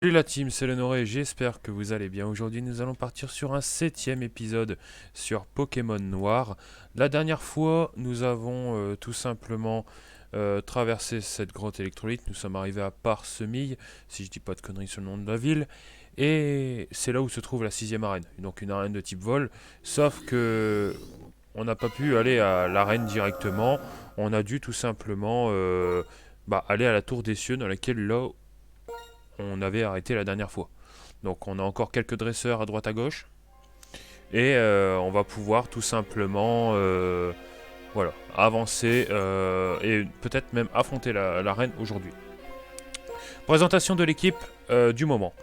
Salut la team, c'est Lenoré, j'espère que vous allez bien. Aujourd'hui nous allons partir sur un 7ème épisode sur Pokémon Noir. La dernière fois nous avons tout simplement traversé cette grotte électrolyte. Nous sommes arrivés à Parsemille, si je dis pas de conneries sur le nom de la ville. Et c'est là où se trouve la 6ème arène, donc une arène de type vol. Sauf que on n'a pas pu aller à l'arène directement. On a dû tout simplement aller à la tour des cieux dans laquelle là on avait arrêté la dernière fois. Donc on a encore quelques dresseurs à droite à gauche. Et on va pouvoir tout simplement avancer et peut-être même affronter l'arène aujourd'hui. Présentation de l'équipe du moment.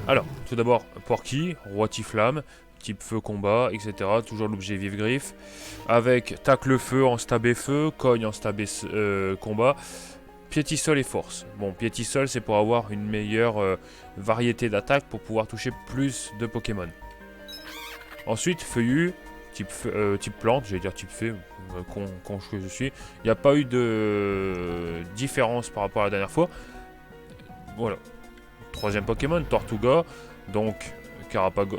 Alors, tout d'abord, Porky, roi Tiflamme, type feu combat, etc. Toujours l'objet vive-griffe. Avec tacle feu en stabé feu, cogne en stabé combat. Piétisol et force. Bon, Piétisol, c'est pour avoir une meilleure variété d'attaques pour pouvoir toucher plus de Pokémon. Ensuite, Feuillu, type plante, j'allais dire type fée, con que je suis. Il n'y a pas eu de différence par rapport à la dernière fois. Voilà. Troisième Pokémon, Tortuga, donc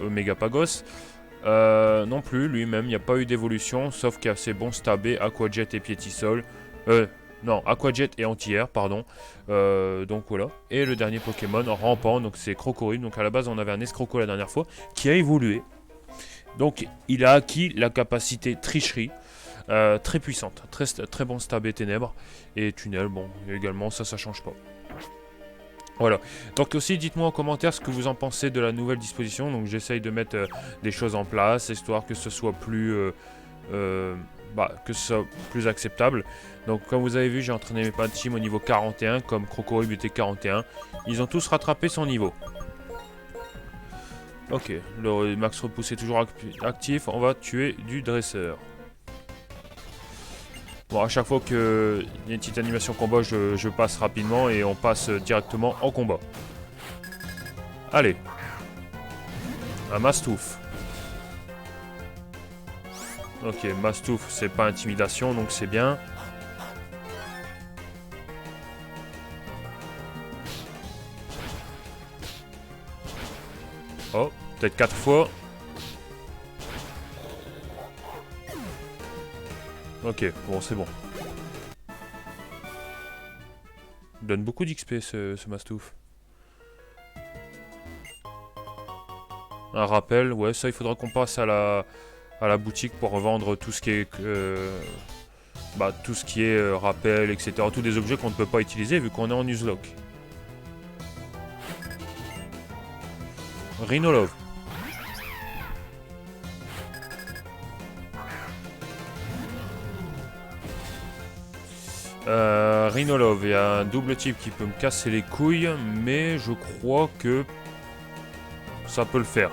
Megapagos. Non plus, lui-même, il n'y a pas eu d'évolution, sauf qu'il y a ses bons stabés, Aquajet et Piétisol. Non, Aquajet et Anti-Air, pardon. Donc voilà. Et le dernier Pokémon, Rampant, donc c'est Crocodile. Donc à la base, on avait un Escroco la dernière fois, qui a évolué. Donc il a acquis la capacité tricherie, très puissante. Très bon stab et ténèbres. Et tunnel, bon, également, ça change pas. Voilà. Donc aussi, dites-moi en commentaire ce que vous en pensez de la nouvelle disposition. Donc j'essaye de mettre des choses en place, histoire que ce soit plus... que ce soit plus acceptable. Donc comme vous avez vu, j'ai entraîné mes team au niveau 41, comme Crocodile était 41. Ils ont tous rattrapé son niveau. Ok, le max repoussé est toujours actif, on va tuer du dresseur. Bon, à chaque fois qu'il y a une petite animation combat, je passe rapidement et on passe directement en combat. Allez. Un Mastouf. Ok, Mastouf, c'est pas intimidation, donc c'est bien. Oh, peut-être 4 fois. Ok, bon, c'est bon. Il donne beaucoup d'XP ce Mastouf. Un rappel, ouais, ça il faudra qu'on passe à la boutique pour revendre tout ce qui est rappel, etc. Tous des objets qu'on ne peut pas utiliser vu qu'on est en Nuzlocke. Rhinolove. Rhinolove, il y a un double type qui peut me casser les couilles, mais je crois que ça peut le faire.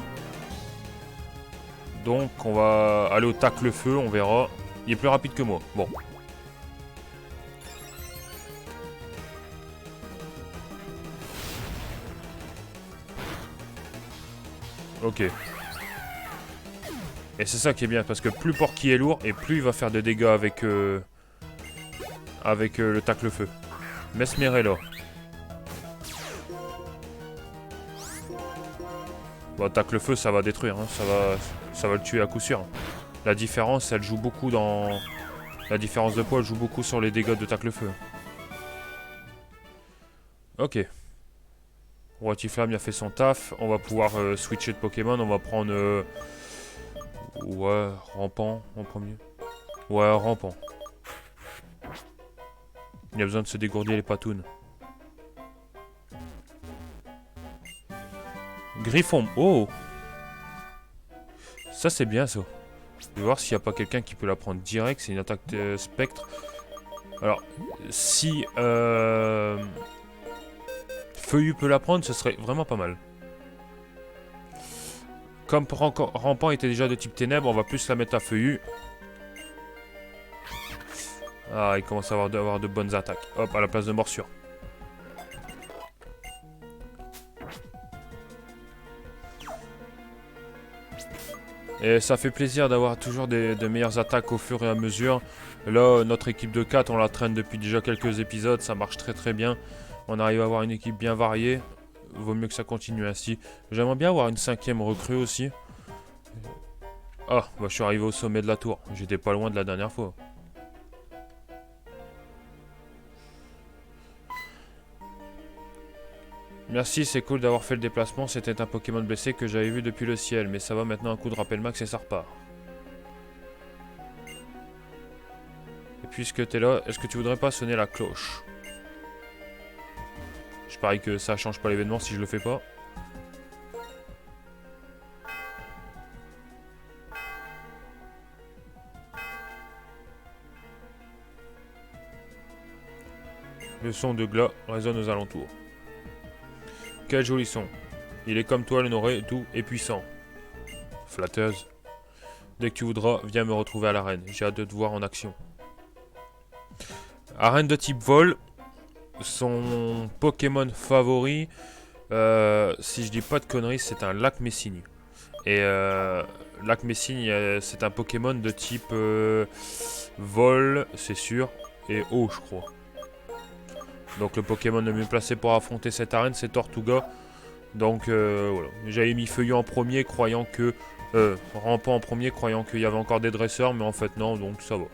Donc on va aller au tacle feu, on verra. Il est plus rapide que moi. Bon. Ok. Et c'est ça qui est bien, parce que plus Porky est lourd, et plus il va faire de dégâts avec, le tacle feu. Mesmerella. Bon, tacle feu, ça va détruire, hein. Ça va le tuer à coup sûr. La différence, elle joue beaucoup dans... La différence de poids, elle joue beaucoup sur les dégâts de tacle feu. Ok. Roi Tiflamme a fait son taf. On va pouvoir switcher de Pokémon. On va prendre... Ouais, Rampant en premier. Ouais, Rampant. Il a besoin de se dégourdir les patounes. Griffon. Oh! Ça, c'est bien, ça. Je vais voir s'il n'y a pas quelqu'un qui peut la prendre direct. C'est une attaque spectre. Alors, si... Feuillu peut la prendre, ce serait vraiment pas mal. Comme Rampant était déjà de type ténèbres, on va plus la mettre à Feuillu. Ah, il commence à avoir de bonnes attaques. Hop, à la place de morsure. Et ça fait plaisir d'avoir toujours de meilleures attaques au fur et à mesure. Là, notre équipe de 4, on la traîne depuis déjà quelques épisodes. Ça marche très très bien. On arrive à avoir une équipe bien variée. vaut mieux que ça continue ainsi. J'aimerais bien avoir une 5e recrue aussi. Ah, bah je suis arrivé au sommet de la tour. J'étais pas loin de la dernière fois. Merci, c'est cool d'avoir fait le déplacement. C'était un Pokémon blessé que j'avais vu depuis le ciel. Mais ça va maintenant, un coup de rappel max et ça repart. Et puisque t'es là, est-ce que tu voudrais pas sonner la cloche? Je parie que ça change pas l'événement si je le fais pas. Le son de glas résonne aux alentours. Quel joli son. Il est comme toi, l'honoré, doux et puissant. Flatteuse. Dès que tu voudras, viens me retrouver à l'arène. J'ai hâte de te voir en action. Arène de type vol. Son Pokémon favori, si je dis pas de conneries, c'est un lac Messigne. Et lac Messigne, c'est un Pokémon de type vol, c'est sûr, et eau, je crois. Donc le Pokémon le mieux placé pour affronter cette arène, c'est Tortuga. Donc voilà. J'avais mis Feuillon en premier, croyant que... Rampant en premier, croyant qu'il y avait encore des dresseurs, mais en fait non, donc ça va.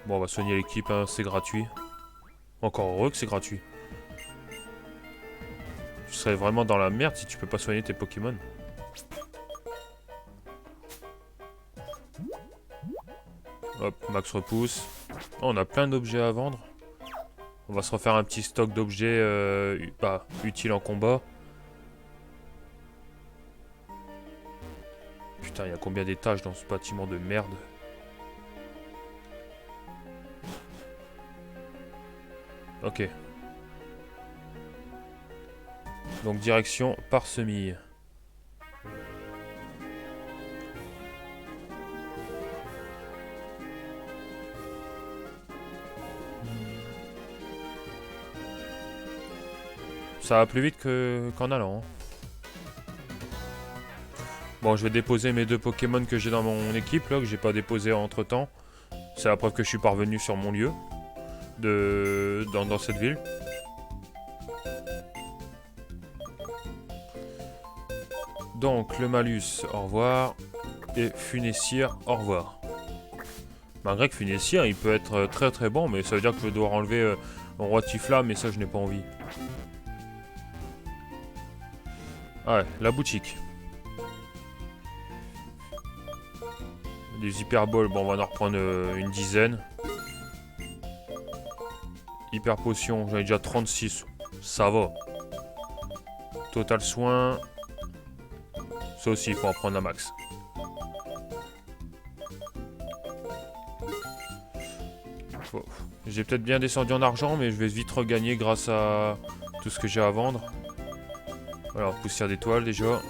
Bon, on va soigner l'équipe, hein, c'est gratuit. Encore heureux que c'est gratuit. Tu serais vraiment dans la merde si tu peux pas soigner tes Pokémon. Hop, max repousse. Oh, on a plein d'objets à vendre. On va se refaire un petit stock d'objets utiles en combat. Putain, il y a combien d'étages dans ce bâtiment de merde? Ok. Donc direction Parsemille. Ça va plus vite qu'en allant. Hein. Bon, je vais déposer mes 2 Pokémon que j'ai dans mon équipe, là, que j'ai pas déposé entre temps. C'est la preuve que je suis parvenu sur mon lieu. Dans cette ville. Donc, le Malus, au revoir. Et Funessir, au revoir. Malgré que Funessir, il peut être très très bon, mais ça veut dire que je dois enlever mon roi Tiflam, mais ça, je n'ai pas envie. Ah ouais, la boutique. Des hyperballs, bon, on va en reprendre une dizaine. Hyper potion, j'en ai déjà 36. Ça va. Total soin. Ça aussi, il faut en prendre un max. Bon. J'ai peut-être bien descendu en argent, mais je vais vite regagner grâce à tout ce que j'ai à vendre. Alors, poussière d'étoile déjà.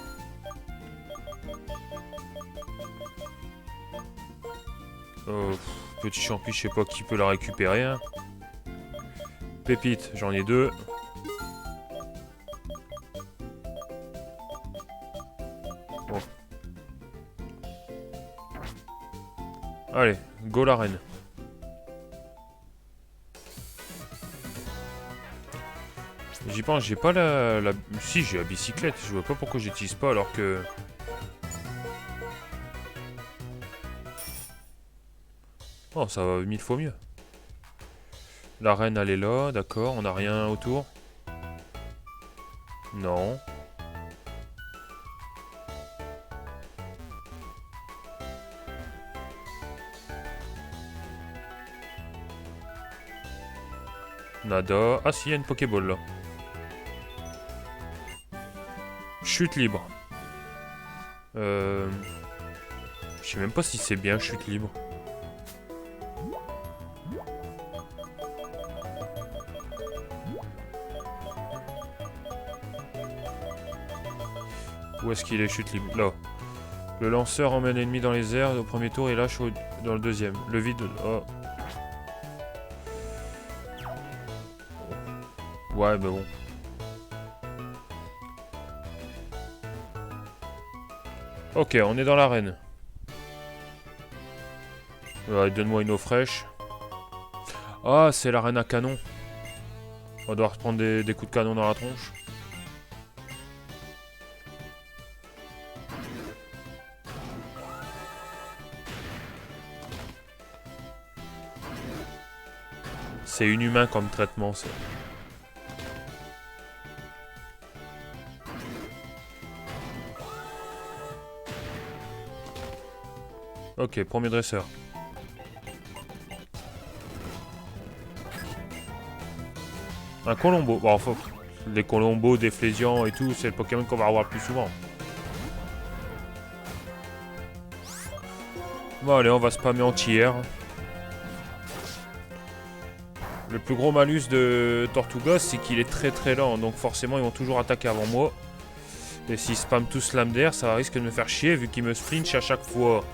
Petit champi, je sais pas qui peut la récupérer. Hein. Pépite, j'en ai 2. Bon. Allez, go l'arène. J'y pense, j'ai pas la... Si, j'ai la bicyclette. Je vois pas pourquoi j'utilise pas alors que... Oh, ça va 1000 fois mieux. La reine, elle est là, d'accord. On n'a rien autour. Non. Nada. Ah si, il y a une Pokéball là. Chute libre. Je sais même pas si c'est bien chute libre. Où est-ce qu'il est chute libre? Là. Le lanceur emmène l'ennemi dans les airs au premier tour et lâche dans le deuxième. Le vide... Oh. Ouais, mais bon. Ok, on est dans l'arène. Ouais, donne-moi une eau fraîche. Ah, c'est l'arène à canon. On va devoir se prendre des coups de canon dans la tronche. C'est inhumain comme traitement, ça. Ok, premier dresseur. Un Colombo. Bon, enfin, les Colombos, des Flésians et tout, c'est le Pokémon qu'on va avoir le plus souvent. Bon, allez, on va spammer anti-air. Le plus gros malus de Tortugas, c'est qu'il est très très lent, donc forcément ils vont toujours attaquer avant moi. Et s'ils spamment tous lame d'air, ça risque de me faire chier vu qu'ils me flinch à chaque fois.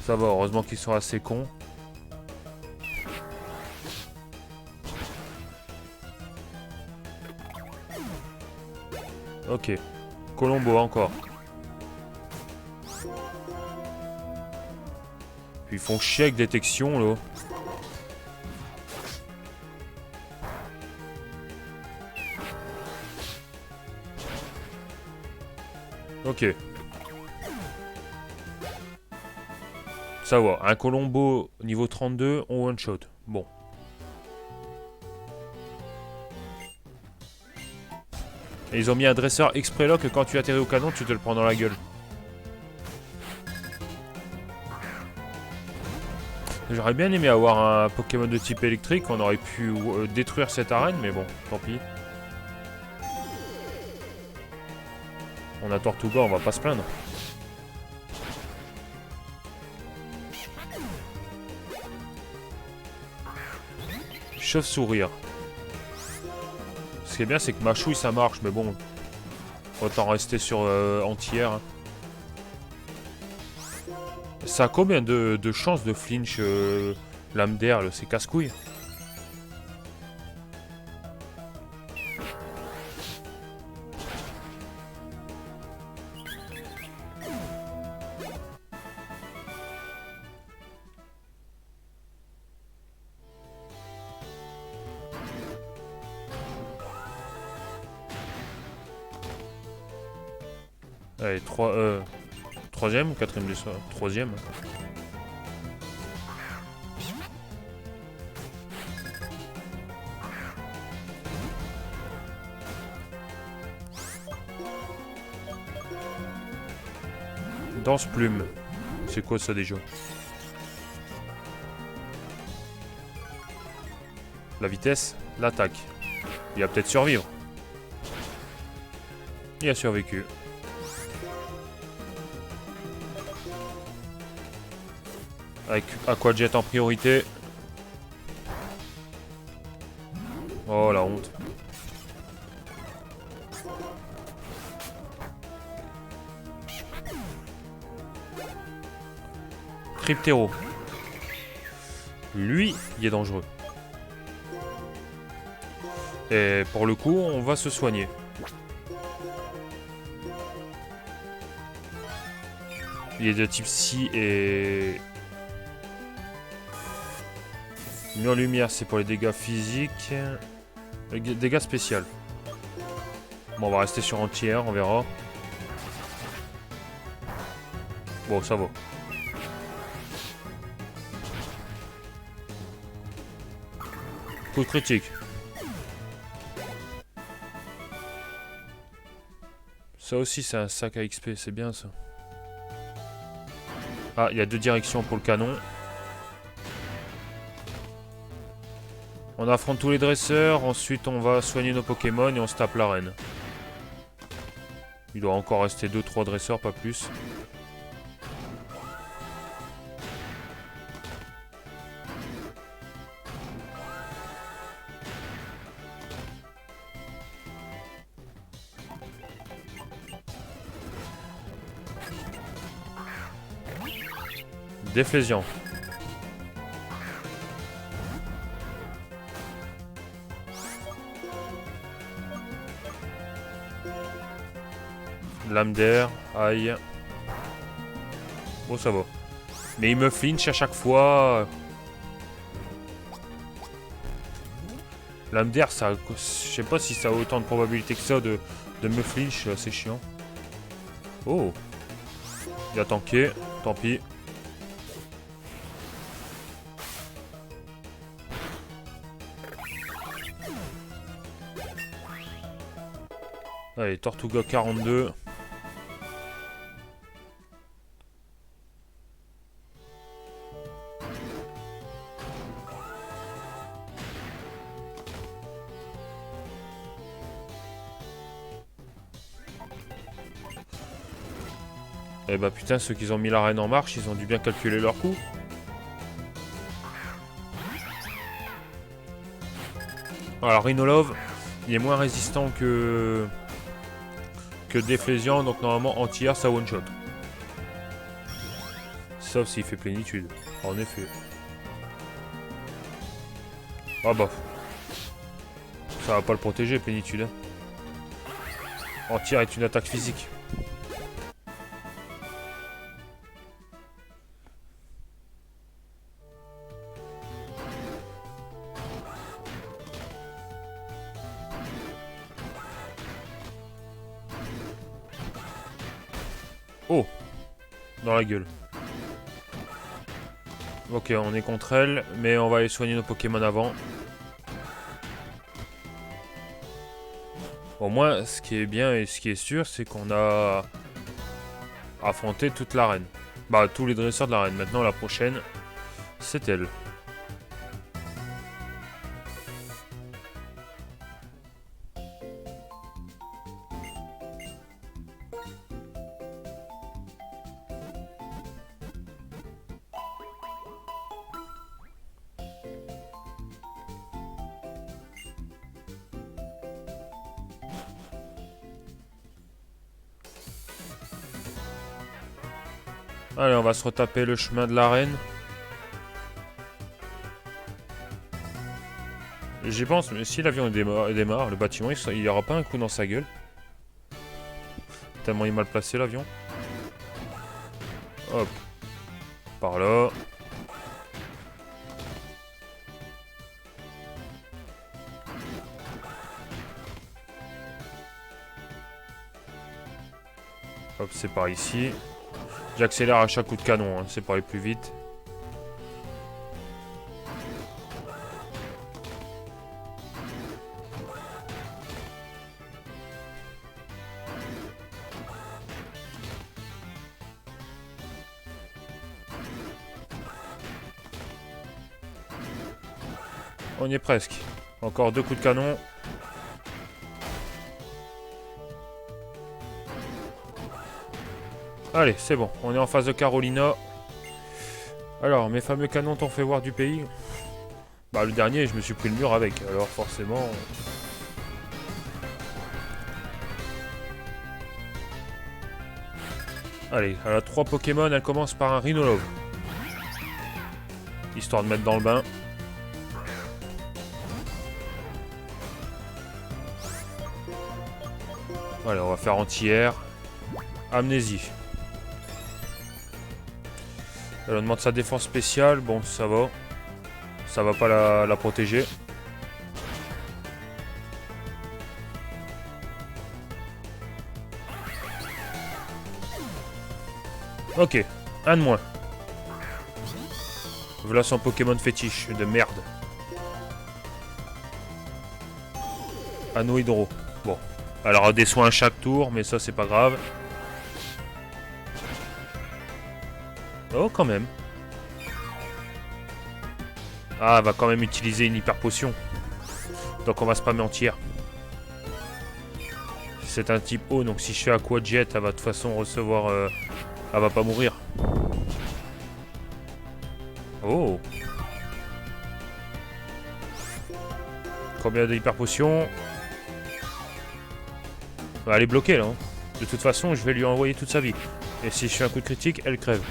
Ça va, heureusement qu'ils sont assez cons. Ok. Colombo encore. Puis ils font chier avec détection là. Ok. Ça va, un Colombo niveau 32, on one shot. Bon. Et ils ont mis un dresseur exprès là que quand tu atterris au canon, tu te le prends dans la gueule. J'aurais bien aimé avoir un Pokémon de type électrique, on aurait pu détruire cette arène, mais bon, tant pis. On a Tortuga, on va pas se plaindre. Chauve-sourire. Ce qui est bien, c'est que ma chouille ça marche, mais bon. Autant rester sur anti-air. Hein. Ça a combien de chances de flinch lame d'air, c'est casse-couille. Allez, troisième ou quatrième du soir? Troisième. Danse plume. C'est quoi ça déjà? La vitesse, l'attaque. Il va peut-être survivre. Il a survécu. Avec Aquajet en priorité. Oh la honte. Cryptéro. Lui, il est dangereux. Et pour le coup, on va se soigner. Il est de type Psy et... Mur lumière, c'est pour les dégâts physiques. Les dégâts spéciaux. Bon, on va rester sur anti-air, on verra. Bon, ça va. Coup de critique. Ça aussi, c'est un sac à XP, c'est bien ça. Ah, il y a deux directions pour le canon. On affronte tous les dresseurs, ensuite on va soigner nos Pokémon et on se tape l'arène. Il doit encore rester 2-3 dresseurs, pas plus. Déflésion. Lame d'air, aïe. Bon, ça va. Mais il me flinch à chaque fois. Lame d'air, ça, je sais pas si ça a autant de probabilité que ça de me flinch, c'est chiant. Oh, il a tanké, tant pis. Allez, Tortuga 42. Eh bah putain, ceux qui ont mis l'arène en marche, ils ont dû bien calculer leur coup. Alors Rhinolove, il est moins résistant que Déflésian, donc normalement anti-air ça one shot. Sauf s'il fait plénitude, en effet. Ah bah. Ça va pas le protéger, plénitude. Hein. Anti-air est une attaque physique. Oh, dans la gueule. Ok, on est contre elle, mais on va aller soigner nos Pokémon avant. Au moins, ce qui est bien et ce qui est sûr, c'est qu'on a affronté toute l'arène. Bah, tous les dresseurs de l'arène. Maintenant, la prochaine, c'est elle. Allez, on va se retaper le chemin de l'arène. J'y pense, mais si l'avion démarre, le bâtiment, il n'y aura pas un coup dans sa gueule. Tellement il est mal placé l'avion. Hop. Par là. Hop, c'est par ici. J'accélère à chaque coup de canon, hein, c'est pour aller plus vite. On y est presque. Encore 2 coups de canon. Allez, c'est bon. On est en phase de Carolina. Alors, mes fameux canons t'ont fait voir du pays. Bah, le dernier, je me suis pris le mur avec. Alors, forcément... Allez, elle a 3 Pokémon. Elle commence par un Rhinolove. Histoire de mettre dans le bain. Allez, on va faire anti-air. Amnésie. Elle demande sa défense spéciale. Bon, ça va. Ça va pas la protéger. Ok, un de moins. Voilà son Pokémon fétiche de merde. Anneau hydro. Bon. Elle aura des soins à chaque tour, mais ça c'est pas grave. Oh, quand même. Ah, elle va quand même utiliser une hyper potion. Donc on va spammer entière. C'est un type eau, donc si je fais Aqua Jet, elle va de toute façon recevoir... elle va pas mourir. Oh. Combien de hyper potions? Elle est bloquée là. Hein. De toute façon, je vais lui envoyer toute sa vie. Et si je fais un coup de critique, elle crève.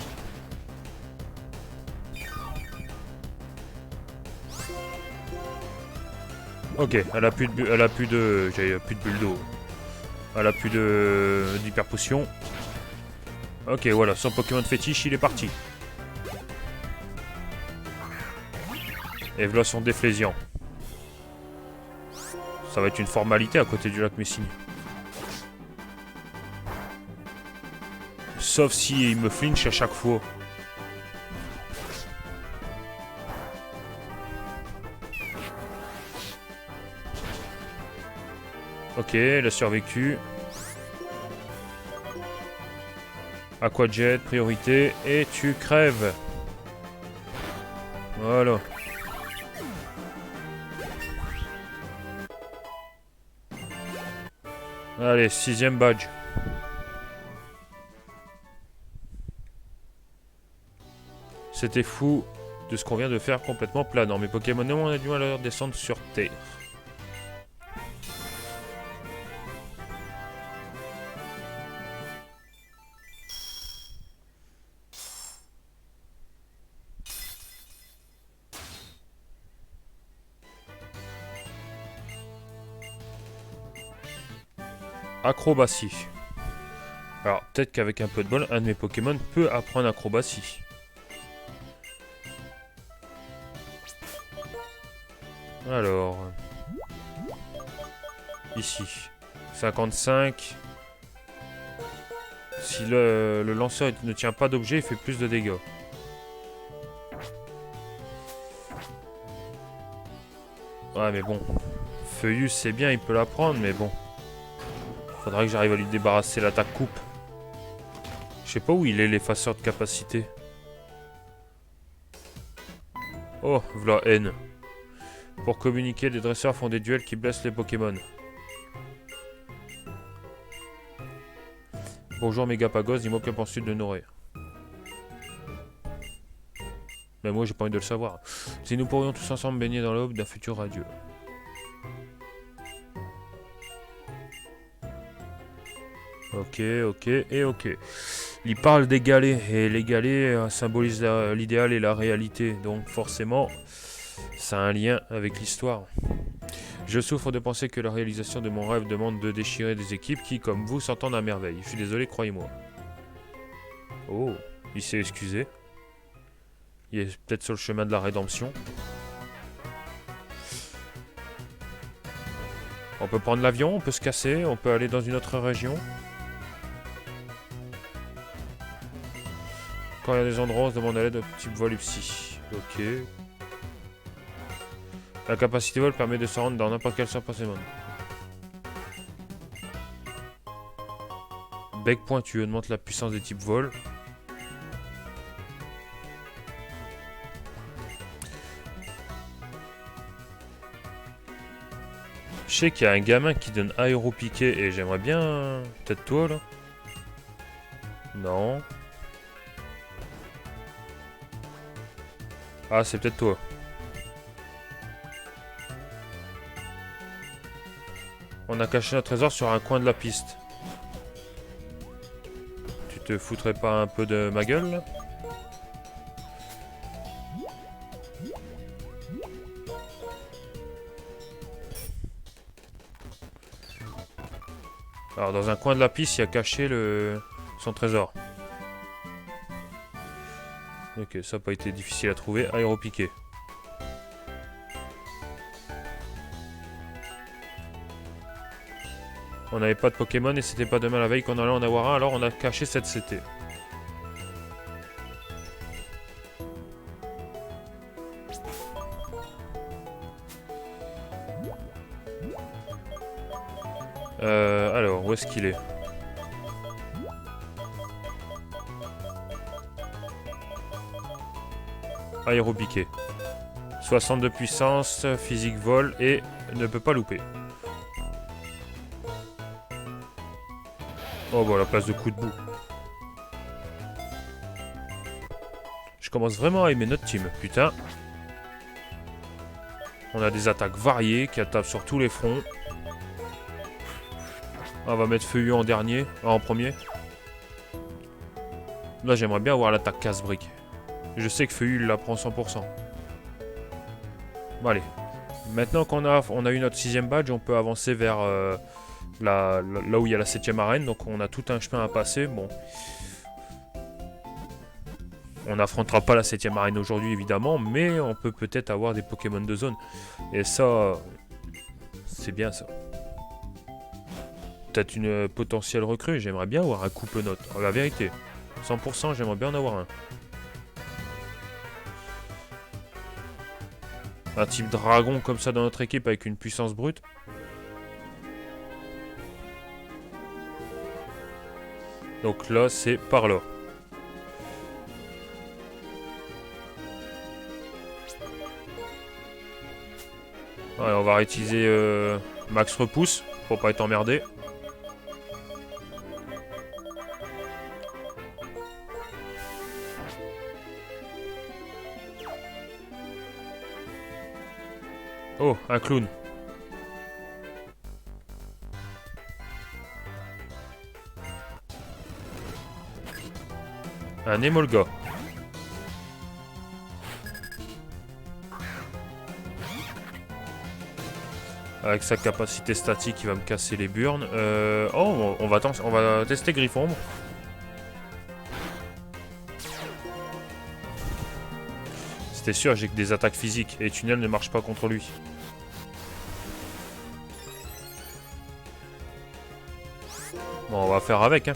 Ok, elle a plus de bulles d'eau. Elle a plus d'hyper potion. Ok, voilà, son Pokémon fétiche, il est parti. Et voilà son Déflésiant. Ça va être une formalité à côté du lac Messine. Sauf si il me flinche à chaque fois. Ok, elle a survécu. Aquajet, priorité. Et tu crèves. Voilà. Allez, 6ème badge. C'était fou de ce qu'on vient de faire complètement planant. Mes Pokémon, on a du mal à leur descendre sur Terre. Acrobatie. Alors, peut-être qu'avec un peu de bol, un de mes Pokémon peut apprendre acrobatie. Alors... Ici. 55. Si le lanceur ne tient pas d'objet, il fait plus de dégâts. Ouais, mais bon. Feuillus, c'est bien, il peut la prendre, mais bon. Faudra que j'arrive à lui débarrasser l'attaque coupe. Je sais pas où il est, l'effaceur de capacité. Oh, v'là N. Pour communiquer, les dresseurs font des duels qui blessent les Pokémon. Bonjour Mégapagos, dis-moi que penses-tu de Noré? Mais moi j'ai pas envie de le savoir. Si nous pourrions tous ensemble baigner dans l'aube d'un futur radieux. Ok, ok et ok. Il parle des galets et les galets symbolisent l'idéal et la réalité. Donc forcément, ça a un lien avec l'histoire. Je souffre de penser que la réalisation de mon rêve demande de déchirer des équipes qui, comme vous, s'entendent à merveille. Je suis désolé, croyez-moi. Oh, il s'est excusé. Il est peut-être sur le chemin de la rédemption. On peut prendre l'avion, on peut se casser, on peut aller dans une autre région. Quand il y a des endroits, on se demande à l'aide de type Volupsi. Ok. La capacité vol permet de se rendre dans n'importe quel sens Pokémon. Bec pointu augmente la puissance des types vol. Je sais qu'il y a un gamin qui donne aéropiqué et j'aimerais bien... Peut-être toi là? Non. Ah, c'est peut-être toi. On a caché notre trésor sur un coin de la piste. Tu te foutrais pas un peu de ma gueule là? Alors dans un coin de la piste, il y a caché son trésor. Ok, ça n'a pas été difficile à trouver. Aéropiqué. On n'avait pas de Pokémon et c'était pas demain la veille qu'on allait en avoir un, alors on a caché cette CT. Alors, où est-ce qu'il est? Aéropiqué. 60 de puissance, physique vol et ne peut pas louper. Oh bah la place de coup de boue. Je commence vraiment à aimer notre team, putain. On a des attaques variées qui attaquent sur tous les fronts. On va mettre Feuillus en dernier, en premier. Là j'aimerais bien avoir l'attaque casse-brique. Je sais que Feuillus la prend 100%. Bon allez. Maintenant qu'on a eu notre 6ème badge, on peut avancer vers Là où il y a la 7ème arène. Donc on a tout un chemin à passer. Bon. On n'affrontera pas la 7ème arène aujourd'hui évidemment, mais on peut peut-être avoir des Pokémon de zone. Et ça, c'est bien ça. Peut-être une potentielle recrue, j'aimerais bien avoir un coupe-note. La vérité, 100% j'aimerais bien en avoir un. Un type dragon comme ça dans notre équipe avec une puissance brute. Donc là, c'est par là. Allez, on va réutiliser Max Repousse pour pas être emmerdé. Oh, un clown. Un Emolga. Avec sa capacité statique, il va me casser les burnes. Oh, on va tester Griffon. C'était sûr, j'ai que des attaques physiques. Et Tunnel ne marche pas contre lui. Bon, on va faire avec, hein.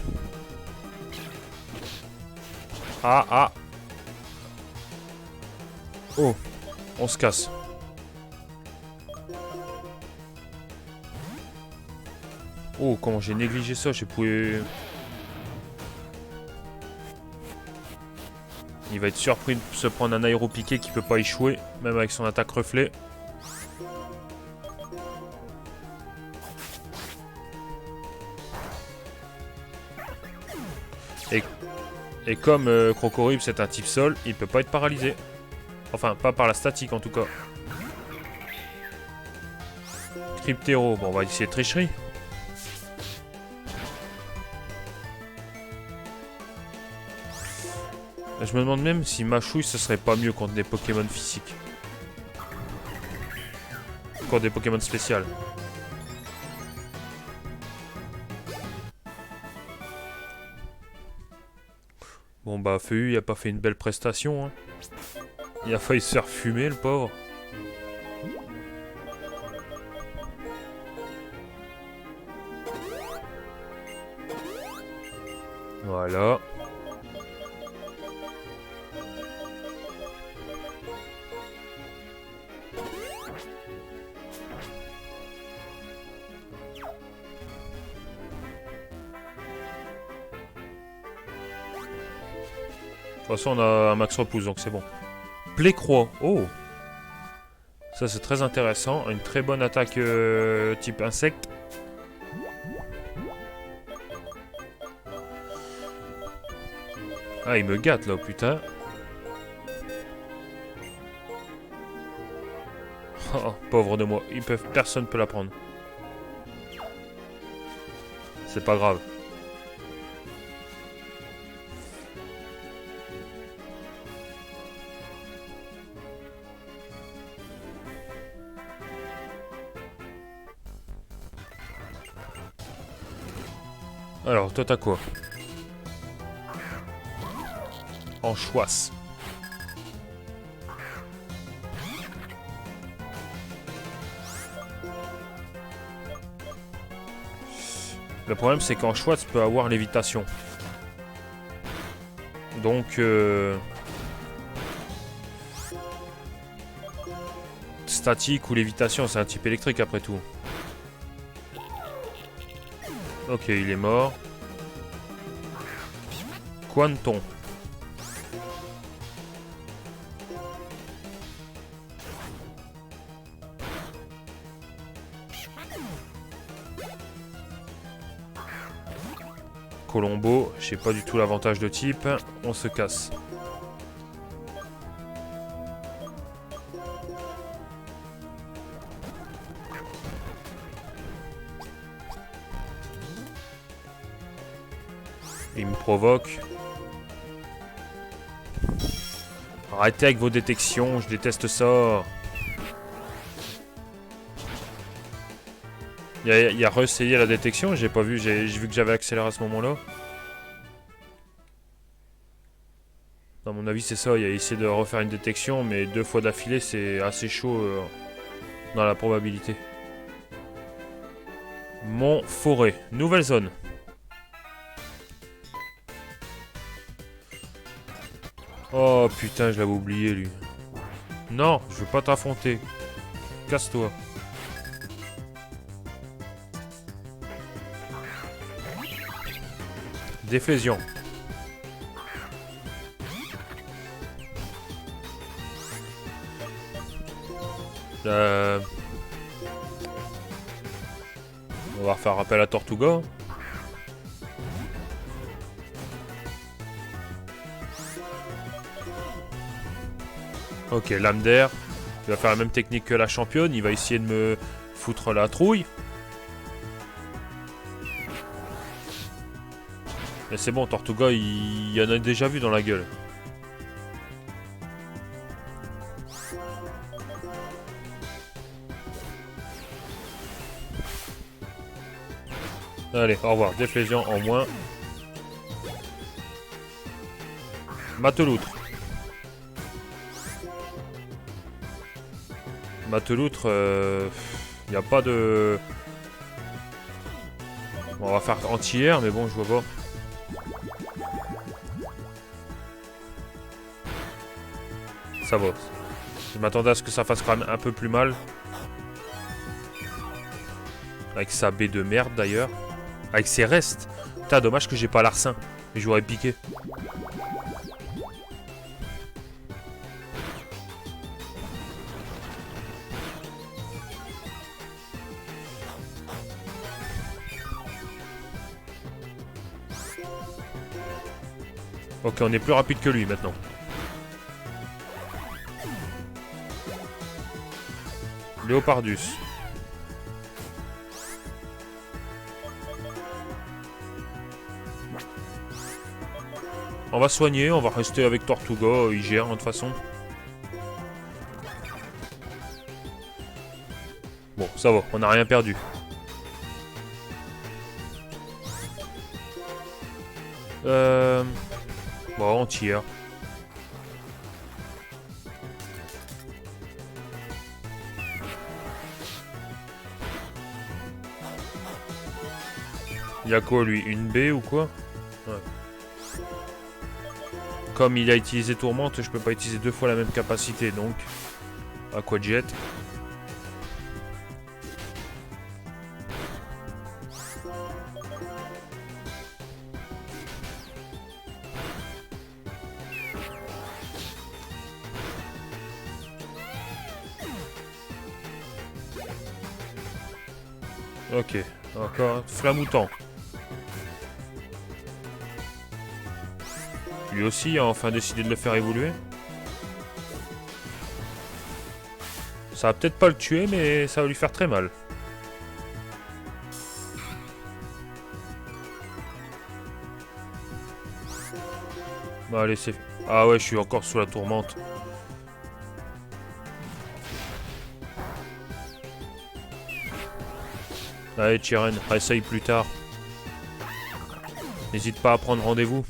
Ah. Oh, on se casse. Oh, comment j'ai négligé ça, j'ai pu... Il va être surpris de se prendre un aéropiqué qui peut pas échouer, même avec son attaque reflet. Et comme Krokorib c'est un type sol, il peut pas être paralysé. Enfin, pas par la statique en tout cas. Cryptéro, bon on va essayer de tricherie. Je me demande même si Machouille ce serait pas mieux contre des Pokémon physiques. Contre des Pokémon spéciales. Bon bah Feu, il a pas fait une belle prestation. Hein. Il a failli se faire fumer le pauvre. Voilà. De toute façon, on a un max repousse, donc c'est bon. Plécroix. Oh! Ça, c'est très intéressant. Une très bonne attaque type insecte. Ah, il me gâte, là, putain. Oh, pauvre de moi. Personne peut la prendre. C'est pas grave. Alors, toi t'as quoi? Anchoisse. Le problème c'est qu'Anchoisse peut avoir lévitation. Donc statique ou lévitation, c'est un type électrique après tout. Ok, il est mort. Quanton. Colombo, je sais pas du tout l'avantage de type. On se casse. Il me provoque. Arrêtez avec vos détections, je déteste ça. Il a réessayé la détection, j'ai pas vu, j'ai vu que j'avais accéléré à ce moment-là. À mon avis, c'est ça, il a essayé de refaire une détection, mais 2 fois d'affilée, c'est assez chaud dans la probabilité. Mont Forêt, nouvelle zone. Oh putain, je l'avais oublié lui. Non, je veux pas t'affronter. Casse-toi. Déflésion. On va refaire appel à Tortuga. Ok, lame d'air. Il va faire la même technique que la championne. Il va essayer de me foutre la trouille. Mais c'est bon, Tortuga, il y en a déjà vu dans la gueule. Allez, au revoir. Déflésion en moins. Mateloutre. Mateloutre, il n'y a pas de... Bon, on va faire anti-air, mais bon, je vois pas. Ça va. Je m'attendais à ce que ça fasse quand même un peu plus mal. Avec sa baie de merde, d'ailleurs. Avec ses restes. Putain, dommage que j'ai pas l'arsen. Mais j'aurais piqué. Ok, on est plus rapide que lui maintenant. Léopardus. On va soigner, on va rester avec Tortuga, il gère de toute façon. Bon, ça va, on n'a rien perdu. Bon, on tire. Il a quoi lui? Une baie ou quoi? Ouais. Comme il a utilisé Tourmente, je peux pas utiliser 2 fois la même capacité, donc... Aquajet. Ok, encore Flamoutant. Lui aussi a enfin décidé de le faire évoluer. Ça va peut-être pas le tuer, mais ça va lui faire très mal. Bon, allez, c'est... Ah ouais, je suis encore sous la tourmente. Allez, Chiren, essaye plus tard. N'hésite pas à prendre rendez-vous.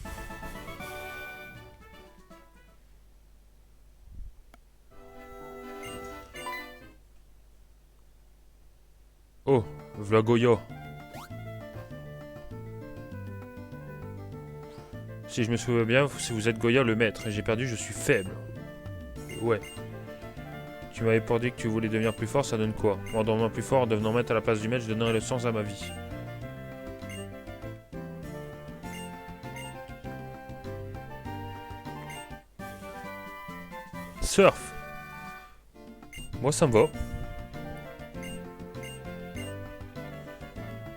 Oh, v'là Goya. Si je me souviens bien, si vous êtes Goya le maître, et j'ai perdu, je suis faible. Ouais. Tu m'avais pas dit que tu voulais devenir plus fort, ça donne quoi? En devenant plus fort, en devenant maître à la place du maître, je donnerai le sens à ma vie. Surf. Moi, ça me va.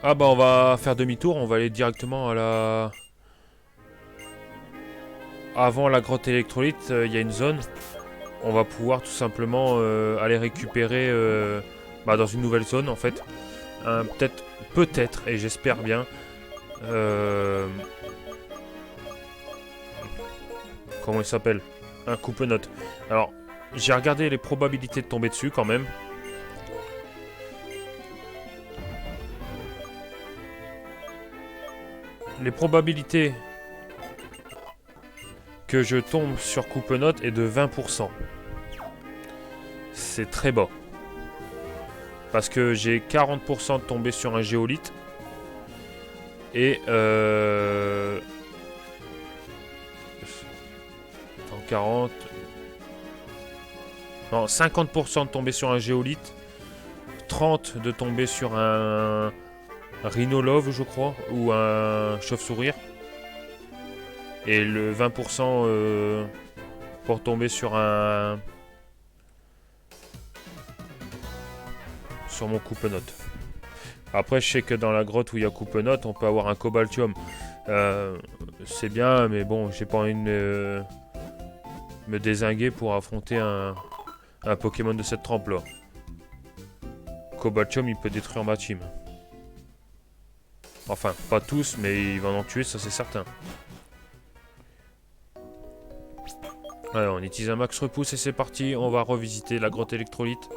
Ah bah on va faire demi-tour, on va aller directement à la... Avant la grotte électrolyte, il y a une zone. On va pouvoir tout simplement aller récupérer dans une nouvelle zone en fait. Peut-être, et j'espère bien. Comment il s'appelle? Un coupe-note. Alors, j'ai regardé les probabilités de tomber dessus quand même. les probabilités que je tombe sur Coupenote est de 20%. C'est très bas. Parce que j'ai 40% de tomber sur un géolithe. Et 40... Non, 50% de tomber sur un géolithe. 30 de tomber sur un rhinolove, je crois. Ou un chauve-souris. Et le 20% pour tomber sur un... Sur mon Coupenote. Après, je sais que dans la grotte où il y a Coupenote, on peut avoir un Cobaltium. C'est bien, mais bon, j'ai pas envie de me dézinguer pour affronter un Pokémon de cette trempe là. Cobaltium, il peut détruire ma team. Enfin, pas tous, mais il va en tuer, ça c'est certain. Alors, on utilise un max repousse et c'est parti. On va revisiter la grotte électrolyte.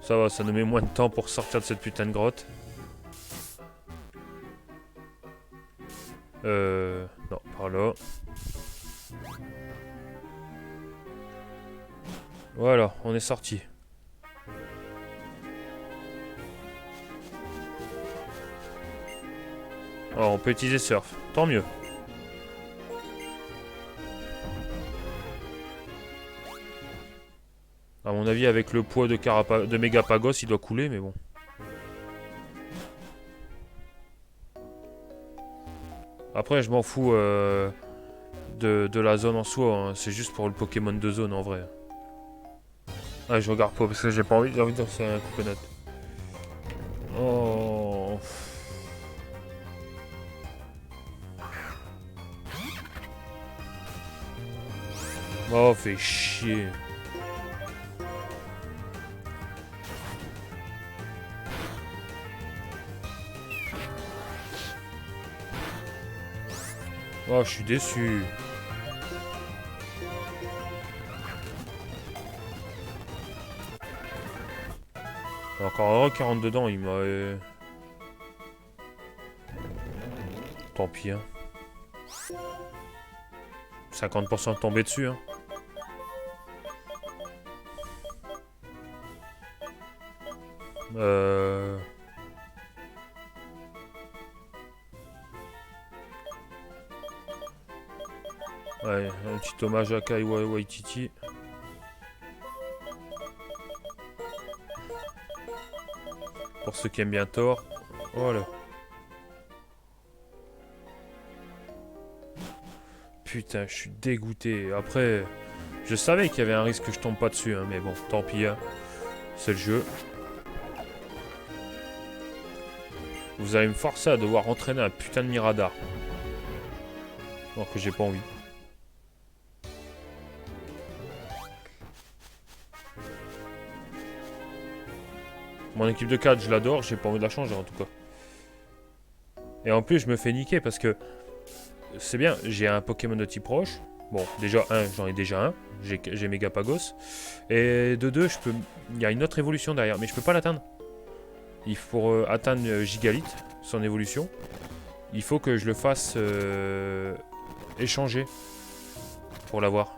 Ça va, ça nous met moins de temps pour sortir de cette putain de grotte. Non, par là. Voilà, on est sorti. Alors, on peut utiliser Surf, tant mieux. À mon avis, avec le poids de Megapagos, il doit couler, mais bon. Après, je m'en fous de la zone en soi. Hein. C'est juste pour le Pokémon de zone, en vrai. Ah, je regarde pas, parce que j'ai envie de lancer un Coupenote. Oh... Oh, fait chier. Oh, je suis déçu. Encore un qui rentre dedans, il m'a... Tant pis, hein. 50% de tomber dessus, hein. Ouais, un petit hommage à Kai Waititi. Pour ceux qui aiment bien Thor. Voilà. Putain, je suis dégoûté. Après, je savais qu'il y avait un risque que je tombe pas dessus, hein, mais bon, tant pis. Hein. C'est le jeu. Vous allez me forcer à devoir entraîner un putain de Miradar. Alors que j'ai pas envie. Mon équipe de 4, je l'adore, j'ai pas envie de la changer en tout cas. Et en plus, je me fais niquer parce que c'est bien, j'ai un Pokémon de type roche. Bon, déjà, j'en ai déjà un. J'ai Megapagos. Et de deux, il y a une autre évolution derrière, mais je peux pas l'atteindre. Il faut atteindre Gigalith, son évolution. Il faut que je le fasse échanger pour l'avoir.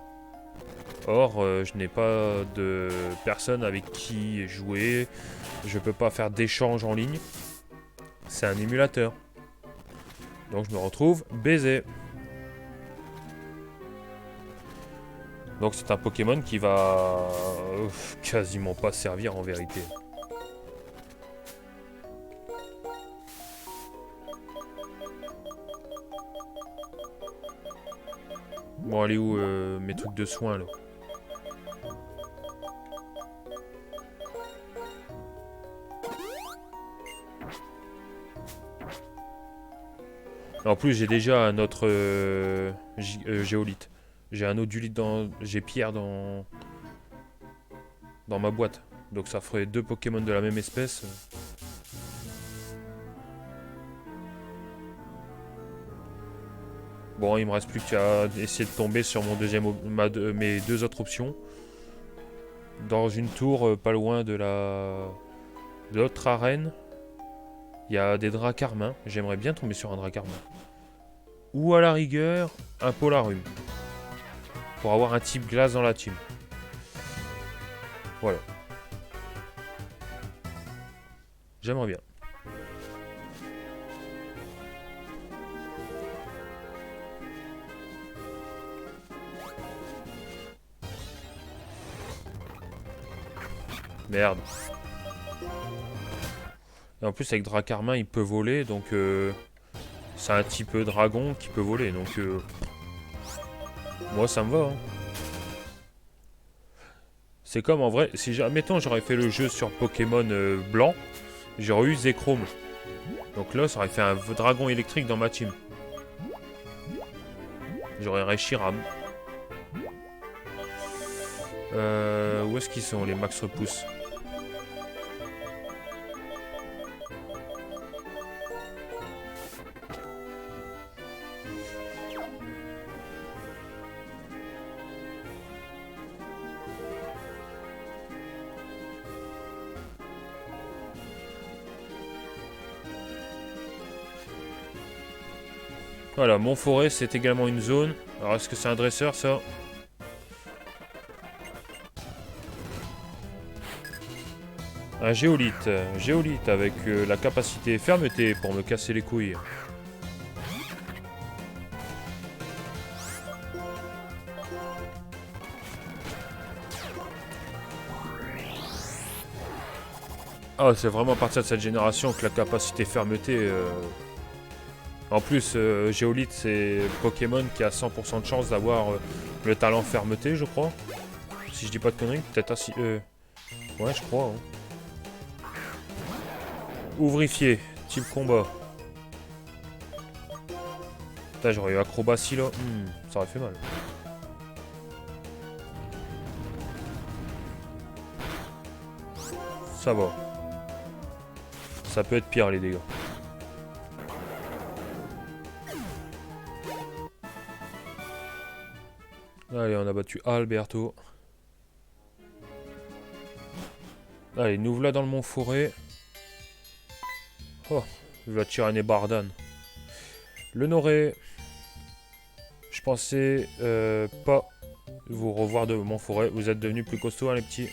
Or, je n'ai pas de personne avec qui jouer. Je peux pas faire d'échange en ligne. C'est un émulateur. Donc je me retrouve baisé. Donc c'est un Pokémon qui va quasiment pas servir en vérité. Bon, allez où mes trucs de soins là? En plus, j'ai déjà un autre géolithe. J'ai un odulite dans... J'ai pierre dans ma boîte. Donc ça ferait deux Pokémon de la même espèce. Bon, il me reste plus qu'à essayer de tomber sur mon mes deux autres options. Dans une tour pas loin de l'autre arène, il y a des draps carmins. J'aimerais bien tomber sur un drap carmin. Ou à la rigueur, un Polarium. Pour avoir un type glace dans la team. Voilà. J'aimerais bien. Merde. Et en plus avec Dracarmin il peut voler donc c'est un type dragon qui peut voler donc moi ça me va hein. C'est comme en vrai, si admettons j'aurais fait le jeu sur Pokémon blanc, j'aurais eu Zekrom. Donc là ça aurait fait un dragon électrique dans ma team. J'aurais Reshiram. Où est-ce qu'ils sont les max repousse? Voilà, Montforêt c'est également une zone. Alors est-ce que c'est un dresseur ça? Un géolithe. Géolithe avec la capacité fermeté pour me casser les couilles. Ah, c'est vraiment à partir de cette génération que la capacité fermeté... En plus, Géolithe, c'est Pokémon qui a 100% de chance d'avoir le talent fermeté, je crois. Si je dis pas de conneries, peut-être ainsi... Ouais, je crois. Hein. Ouvrifié, type combat. Putain, j'aurais eu acrobatie là. Ça aurait fait mal. Ça va. Ça peut être pire les dégâts. Allez, on a battu Alberto. Allez, nous voilà dans le Montforêt. Oh, il va tirer Bardan. Le Noré. Je pensais pas vous revoir de Montforêt. Vous êtes devenus plus costauds, hein, les petits.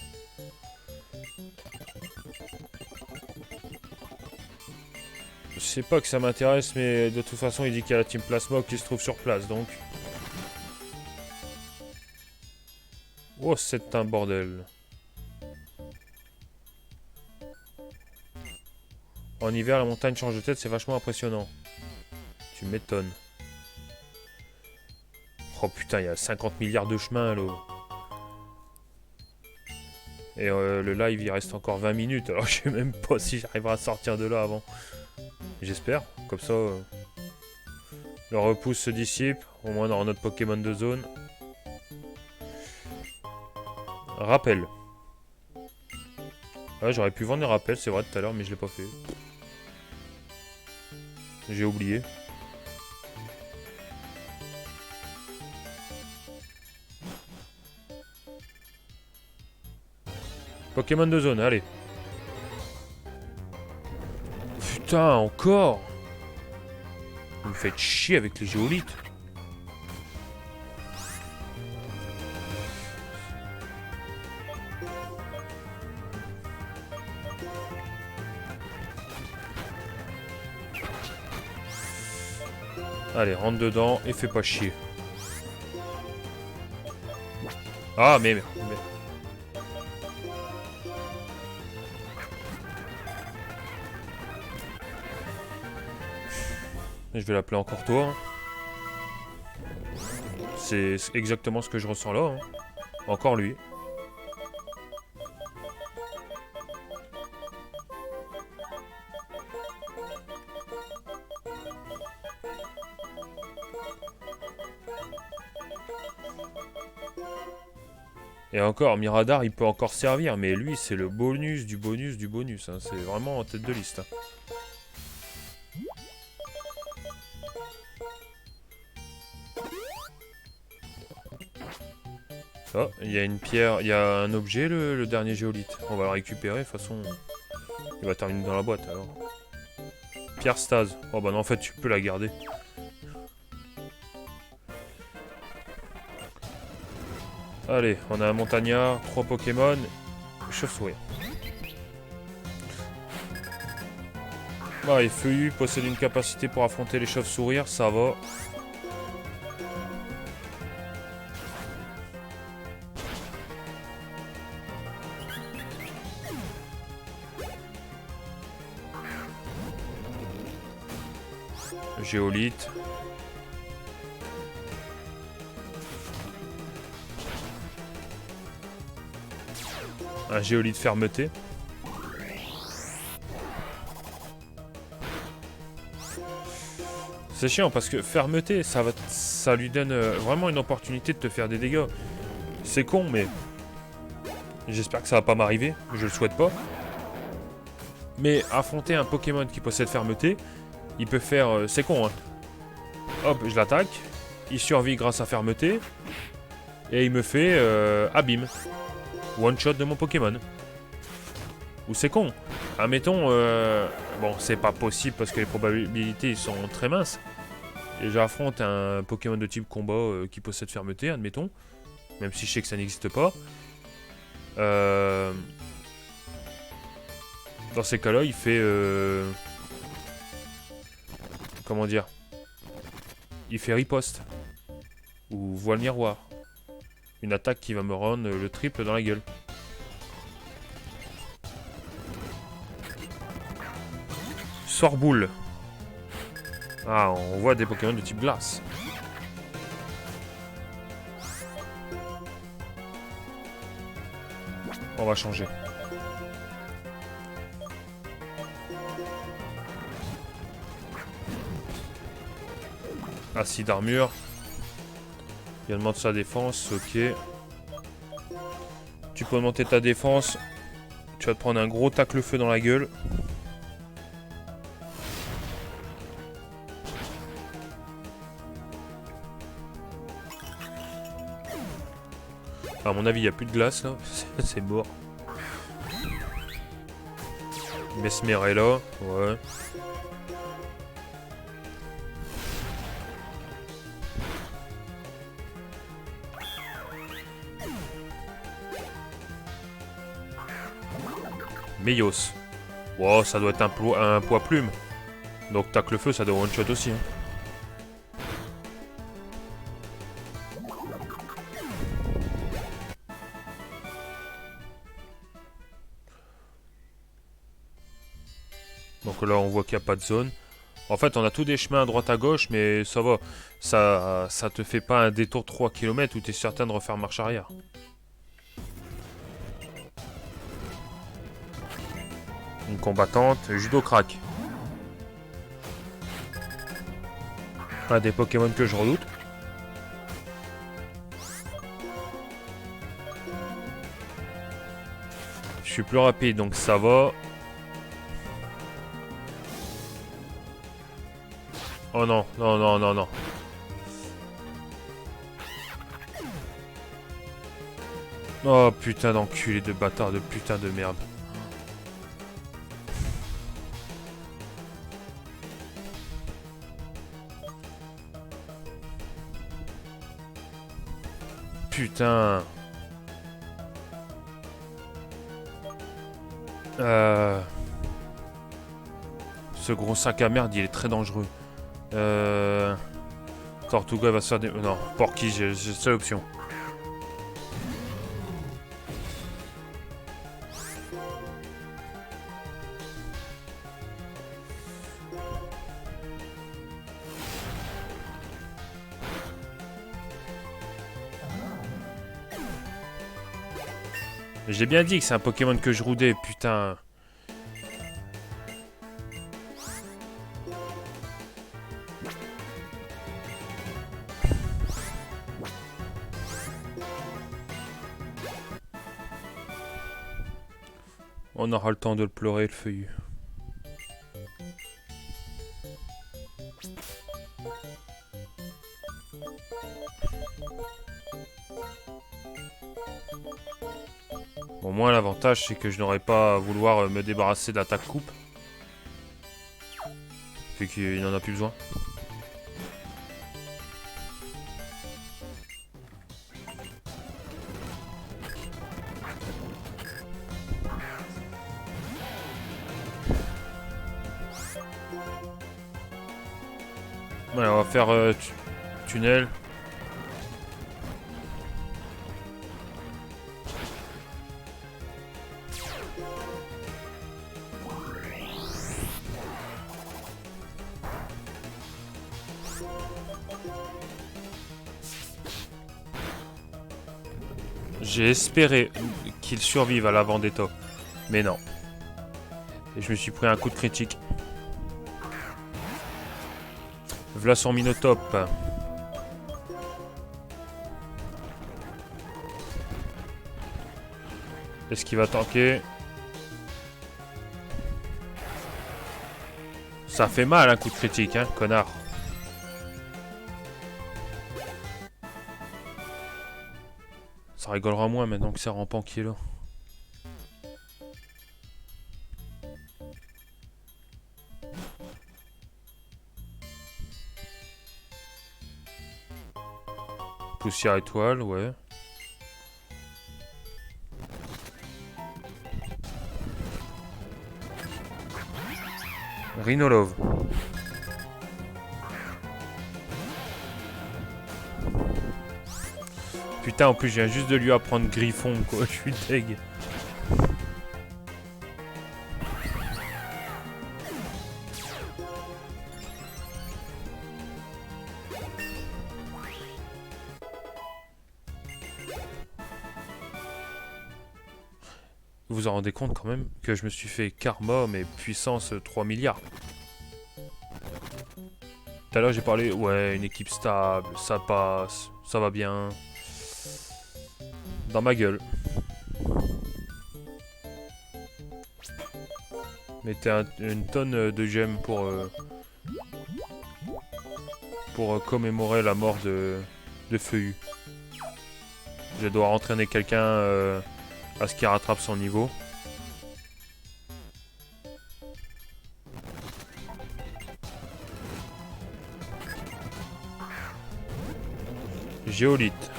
Je sais pas que ça m'intéresse, mais de toute façon, il dit qu'il y a la team Plasma qui se trouve sur place, donc. Oh, c'est un bordel. En hiver, la montagne change de tête, c'est vachement impressionnant. Tu m'étonnes. Oh putain, il y a 50 milliards de chemins, là. Et le live, il reste encore 20 minutes, alors je sais même pas si j'arriverai à sortir de là avant. J'espère, comme ça... le repousse se dissipe, au moins dans notre Pokémon de zone. Rappel. Ouais, j'aurais pu vendre des rappels, c'est vrai, tout à l'heure, mais je l'ai pas fait. J'ai oublié. Pokémon de zone, allez. Putain, encore. Vous me faites chier avec les géolithes. Allez, rentre dedans et fais pas chier. Ah, mais... Je vais l'appeler encore toi. Hein. C'est exactement ce que je ressens là. Hein. Encore lui. Et encore, Miradar, il peut encore servir, mais lui, c'est le bonus du bonus du bonus. Hein. C'est vraiment en tête de liste. Hein. Oh, il y a une pierre, il y a un objet, le dernier géolithe. On va le récupérer, de toute façon, il va terminer dans la boîte alors. Pierre stase. Oh bah non, en fait, tu peux la garder. Allez, on a un montagnard, 3 Pokémon, chauve-souris. Bah, et Feuillu possède une capacité pour affronter les chauves-souris, ça va. Géolithe. Un géolithe fermeté. C'est chiant parce que fermeté, ça lui donne vraiment une opportunité de te faire des dégâts. C'est con, mais j'espère que ça va pas m'arriver. Je le souhaite pas. Mais affronter un Pokémon qui possède fermeté, il peut faire... c'est con, hein. Hop, je l'attaque. Il survit grâce à fermeté. Et il me fait abîme. One shot de mon Pokémon. Ou c'est con. Admettons, bon, c'est pas possible parce que les probabilités sont très minces. Et j'affronte un Pokémon de type combat qui possède fermeté, admettons. Même si je sais que ça n'existe pas. Dans ces cas-là, il fait... comment dire? Il fait riposte. Ou voile miroir. Une attaque qui va me rendre le triple dans la gueule. Sorboule. Ah, on voit des Pokémon de type glace. On va changer. Acide armure. Il demande sa défense, ok. Tu peux augmenter ta défense. Tu vas te prendre un gros tacle-feu dans la gueule. À mon avis, il n'y a plus de glace là. C'est mort. Mesmerella, ouais. Meios. Wow, ça doit être un poids plume. Donc tac le feu, ça doit one shot aussi. Hein. Donc là, on voit qu'il n'y a pas de zone. En fait, on a tous des chemins à droite à gauche, mais ça va. Ça te fait pas un détour de 3 km où tu es certain de refaire marche arrière. Une combattante, judo crack. Un des Pokémon que je redoute. Je suis plus rapide, donc ça va. Oh non, non, non, non, non. Oh putain d'enculé de bâtard de putain de merde. Putain. Ce gros sac à merde, il est très dangereux. Tortuga va se faire des... Non, Porky, j'ai seule option. J'ai bien dit que c'est un Pokémon que je roudais, putain. On aura le temps de le pleurer, le feuillu. Bon, moins l'avantage, c'est que je n'aurais pas à vouloir me débarrasser d'attaque coupe. Vu qu'il n'en a plus besoin. Ouais, on va faire tunnel. J'ai espéré qu'il survive à la Vendetta. Mais non. Et je me suis pris un coup de critique. V'là son Minotape. Est-ce qu'il va tanker? Ça fait mal un coup de critique, hein, connard. Ça rigolera moins maintenant que c'est rampant qui est là. Poussière étoile, ouais. Rhinolove. Putain, en plus, je viens juste de lui apprendre Griffon, quoi. Je suis deg. Vous vous en rendez compte quand même que je me suis fait karma, mais puissance 3 milliards. Tout à l'heure, j'ai parlé, ouais, une équipe stable, ça passe, ça va bien. Dans ma gueule. Mettez une tonne de gemmes pour commémorer la mort de Feuillu. Je dois entraîner quelqu'un à ce qu'il rattrape son niveau. Géolite.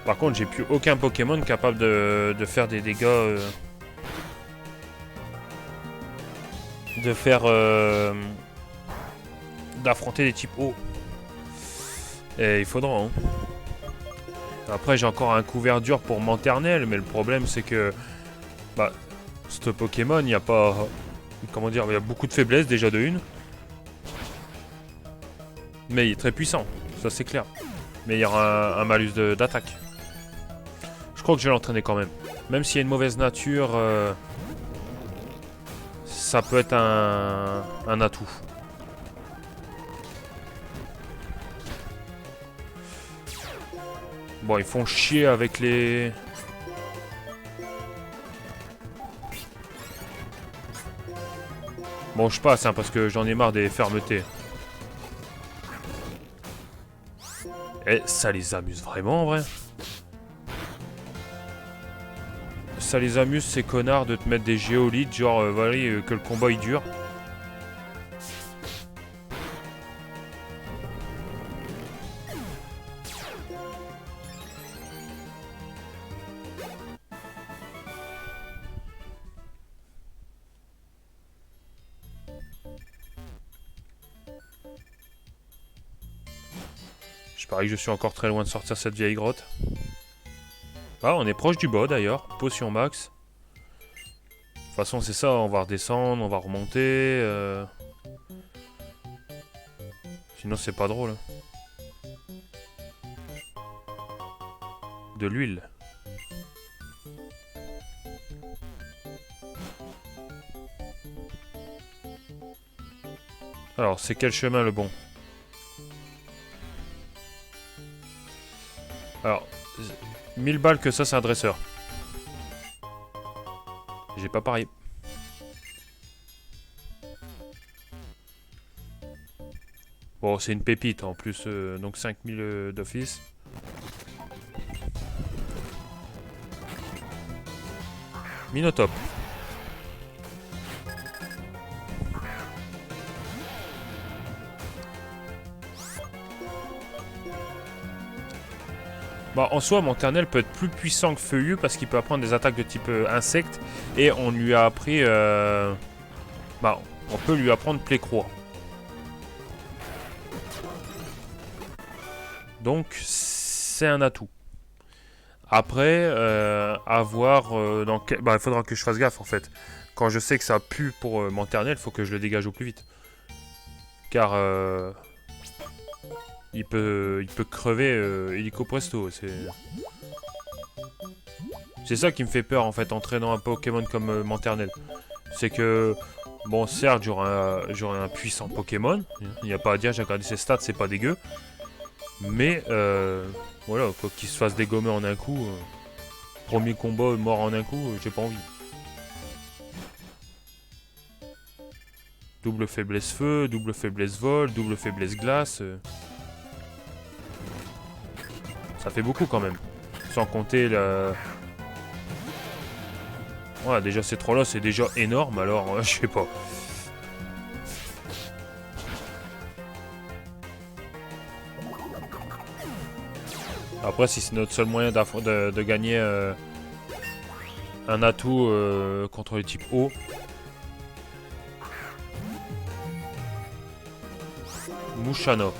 Par contre, j'ai plus aucun Pokémon capable de faire des dégâts. De faire. D'affronter des types eau. Et il faudra, hein. Après, j'ai encore un couvert dur pour Manternel, mais le problème, c'est que. Bah, ce Pokémon, il n'y a pas. Comment dire, il y a beaucoup de faiblesses déjà de une. Mais il est très puissant, ça c'est clair. Mais il y aura un malus d'attaque. Je crois que je vais l'entraîner quand même. Même s'il y a une mauvaise nature, ça peut être un atout. Bon, ils font chier avec les... Bon, je passe, hein, parce que j'en ai marre des fermetés. Et ça les amuse vraiment, en vrai. Ça les amuse, ces connards, de te mettre des géolites, genre, voilà, que le combat, il dure. Je parie que je suis encore très loin de sortir cette vieille grotte. Ah, on est proche du bas d'ailleurs. Potion max. De toute façon, c'est ça. On va redescendre, on va remonter. Sinon, c'est pas drôle. De l'huile. Alors, c'est quel chemin le bon? Alors, 1000 balles que ça, c'est un dresseur. J'ai pas parié. Bon, c'est une pépite en plus, donc 5000 d'office. Minotop. Bah, en soi, Monternel peut être plus puissant que Feuillu parce qu'il peut apprendre des attaques de type insecte. Et on lui a appris... Bah, on peut lui apprendre Plécroix. Donc, c'est un atout. Après, à voir dans quel... Bah, il faudra que je fasse gaffe, en fait. Quand je sais que ça pue pour Monternel, il faut que je le dégage au plus vite. Car... il peut crever illico presto. C'est ça qui me fait peur, en fait, en traînant un Pokémon comme Monternel. C'est que... Bon, certes, j'aurai un puissant Pokémon. Il n'y a pas à dire, j'ai regardé ses stats, c'est pas dégueu. Mais, voilà, quoi qu'il se fasse dégommer en un coup. Premier combat, mort en un coup, j'ai pas envie. Double faiblesse feu, double faiblesse vol, double faiblesse glace. Ça fait beaucoup quand même. Sans compter la... Voilà, déjà ces trois-là, c'est déjà énorme, alors je sais pas. Après, si c'est notre seul moyen de gagner un atout contre les types eau. Mouchano.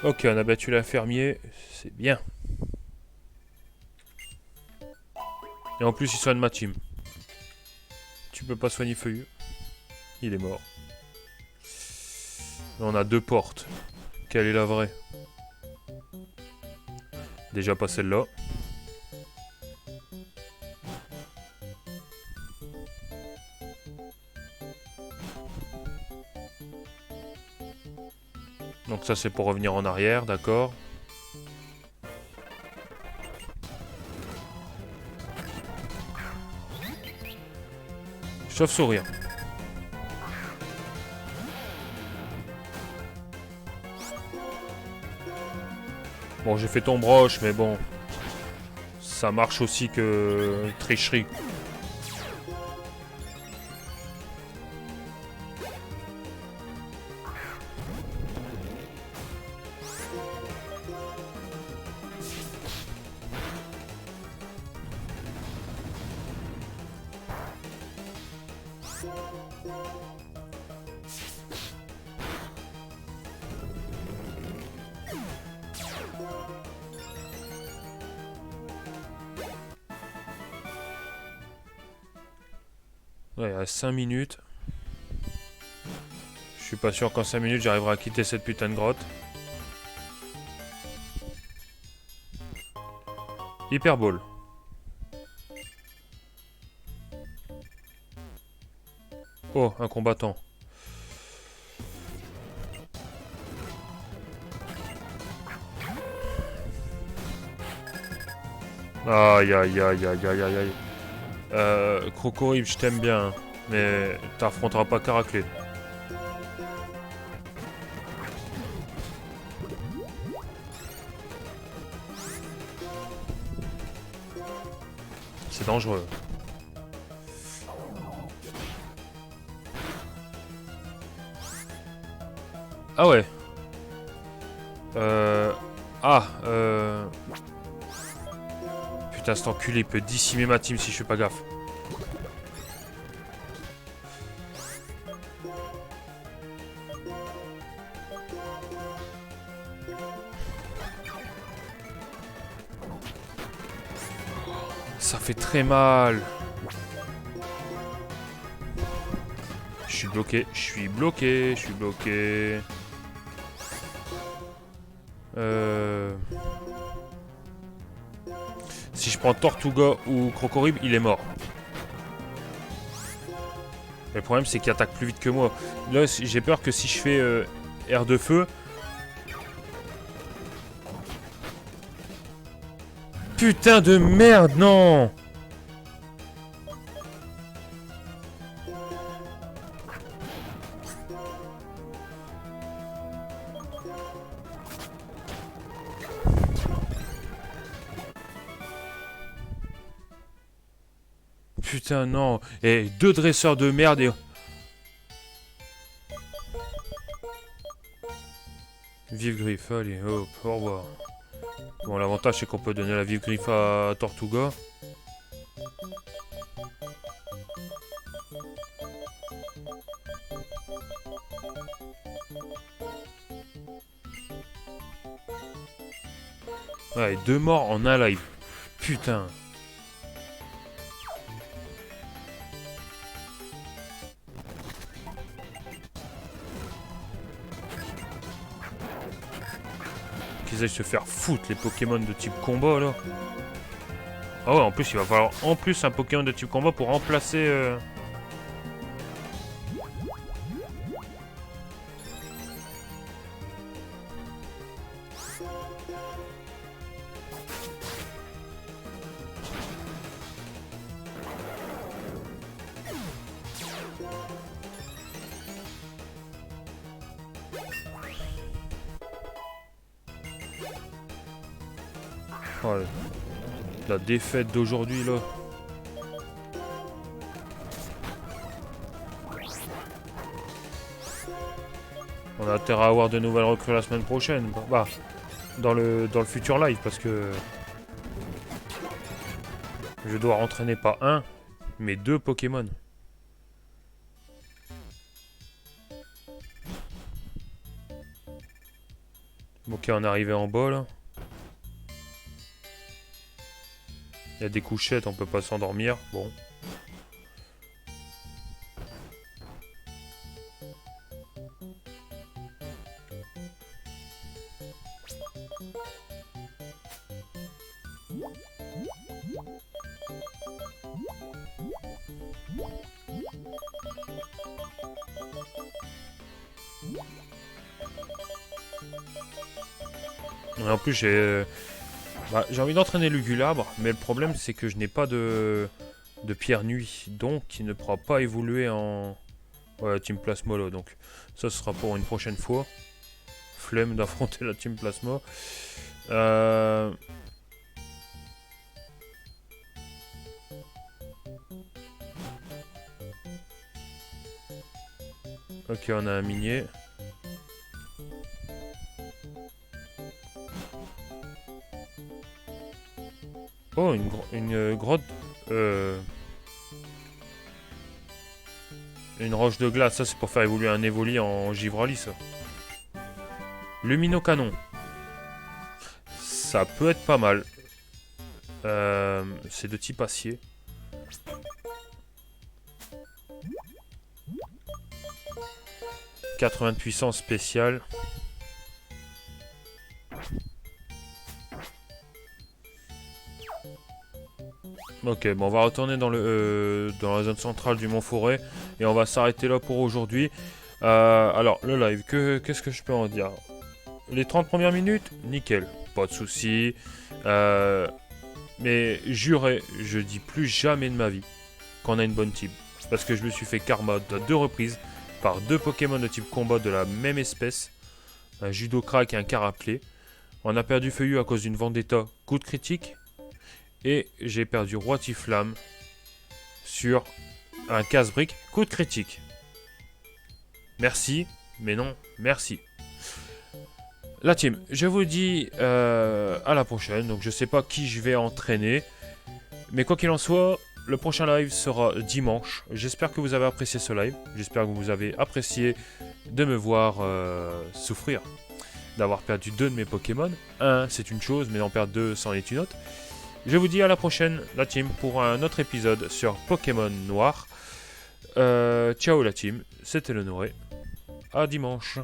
Ok, on a battu la fermier, c'est bien. Et en plus, il soigne ma team. Tu peux pas soigner Feuillu. Il est mort. Là, on a deux portes. Quelle est la vraie? Déjà pas celle-là. Donc ça c'est pour revenir en arrière, d'accord. Chauve-souris. Bon, j'ai fait ton broche, mais bon. Ça marche aussi que tricherie. Ouais, à 5 minutes. Je suis pas sûr qu'en 5 minutes j'arriverai à quitter cette putain de grotte. Hyper Ball. Oh, un combattant. Aïe aïe aïe aïe aïe aïe aïe. Crocorib, je t'aime bien, mais t'affronteras pas Caraclé. C'est dangereux. Ah ouais. Putain, cet enculé, il peut décimer ma team si je fais pas gaffe. Ça fait très mal. Je suis bloqué, je suis bloqué, je suis bloqué. Si je prends Tortuga ou Crocorib, il est mort. Le problème, c'est qu'il attaque plus vite que moi. Là, j'ai peur que si je fais air de feu... Putain de merde, non! Putain, non. Et deux dresseurs de merde et... Vive griffe, allez, hop, au revoir. Bon, l'avantage, c'est qu'on peut donner la vive griffe à Tortuga. Ouais, deux morts en un live. Putain. Qu'ils aillent se faire foutre les Pokémon de type combat là. Ah ouais, en plus il va falloir en plus un Pokémon de type combat pour remplacer... Oh, la défaite d'aujourd'hui là. On a intérêt à avoir de nouvelles recrues la semaine prochaine. Bah, dans le futur live parce que je dois entraîner pas un, mais deux Pokémon. Ok, on est arrivé en bas là. Il y a des couchettes, on peut pas s'endormir. Bon. Et en plus, j'ai envie d'entraîner Lugulabre, mais le problème, c'est que je n'ai pas de pierre nuit. Donc, il ne pourra pas évoluer en Team Plasma là. Donc, ça sera pour une prochaine fois. Flemme d'affronter la Team Plasma. Ok, on a un minier. Oh, une grotte... Une roche de glace, ça c'est pour faire évoluer un Evoli en Givrali, ça. Luminocanon. Ça peut être pas mal. C'est de type acier. « 80 de puissance spéciale. Ok, bon, on va retourner dans la zone centrale du Mont Forêt et on va s'arrêter là pour aujourd'hui. Alors, le live, qu'est-ce que je peux en dire? Les 30 premières minutes, nickel, pas de soucis. Mais juré, je dis plus jamais de ma vie qu'on a une bonne team. Parce que je me suis fait karma à 2 reprises par 2 Pokémon de type combat de la même espèce. Un Judocrack et un Caraplé. On a perdu Feuillu à cause d'une Vendetta, coup de critique. Et j'ai perdu Roitiflamme sur un casse-brique, coup de critique. Merci, mais non, merci. La team, je vous dis à la prochaine. Donc je sais pas qui je vais entraîner. Mais quoi qu'il en soit, le prochain live sera dimanche. J'espère que vous avez apprécié ce live. J'espère que vous avez apprécié de me voir souffrir. D'avoir perdu 2 de mes Pokémon. Un, c'est une chose, mais en perdre 2, c'en est une autre. Je vous dis à la prochaine, la team, pour un autre épisode sur Pokémon Noir. Ciao la team, c'était le Noé. À dimanche.